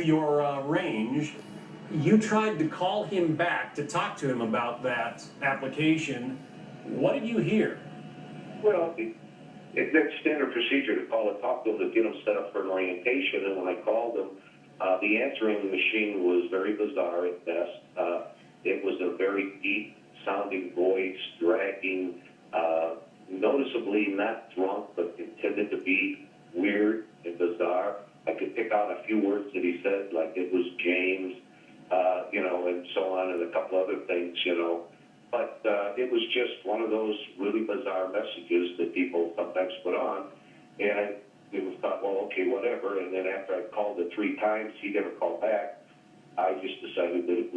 your range. You tried to call him back to talk to him about that application. What did you hear? Well, it's standard procedure to call and talk to them to get them set up for an orientation. And when I called them, the answering machine was very bizarre at best. It was a very deep sounding voice, dragging, noticeably not drunk, but intended to be weird and bizarre. I could pick out a few words that he said, like it was James, and so on, and a couple other things, But it was just one of those really bizarre messages that people sometimes put on. And it was thought, well, okay, whatever. And then after I called it 3 times, he never called back. I just decided that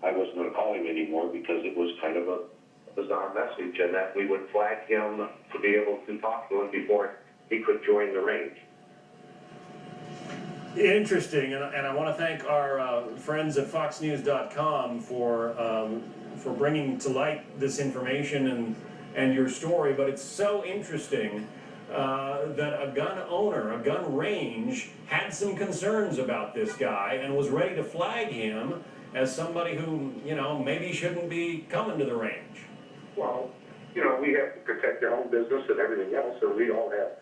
I wasn't going to call him anymore because it was kind of a bizarre message, and that we would flag him to be able to talk to him before he could join the range. Interesting, and I want to thank our friends at FoxNews.com for bringing to light this information and your story. But it's so interesting that a gun owner, a gun range, had some concerns about this guy and was ready to flag him as somebody who, maybe shouldn't be coming to the range. Well, we have to protect our own business and everything else, and we all have,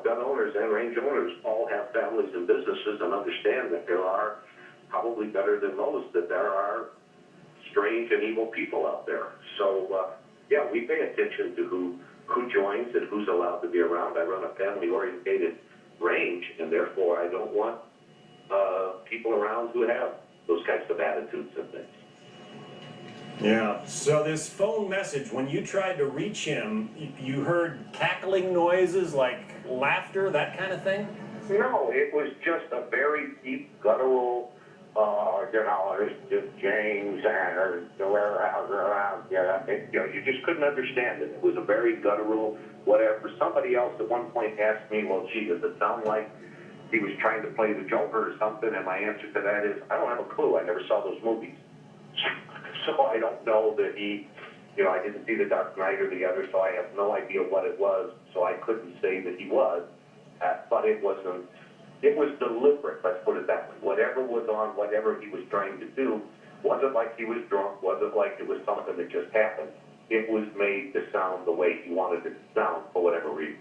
gun owners and range owners all have families and businesses and understand that there are, probably better than most, that there are strange and evil people out there. So, we pay attention to who joins and who's allowed to be around. I run a family-orientated range, and therefore I don't want people around who have those kinds of attitudes and things. Yeah, so this phone message, when you tried to reach him, you heard cackling noises like laughter, that kind of thing? No, it was just a very deep, guttural, it's just James and the warehouse around. You just couldn't understand it. It was a very guttural, whatever. Somebody else at one point asked me, well, gee, does it sound like he was trying to play the Joker or something? And my answer to that is, I don't have a clue. I never saw those movies. So I don't know that he, I didn't see The Dark Knight or the other, so I have no idea what it was. So I couldn't say that he was, but it was deliberate, let's put it that way. Whatever was on, whatever he was trying to do, wasn't like he was drunk, wasn't like it was something that just happened. It was made to sound the way he wanted it to sound for whatever reason.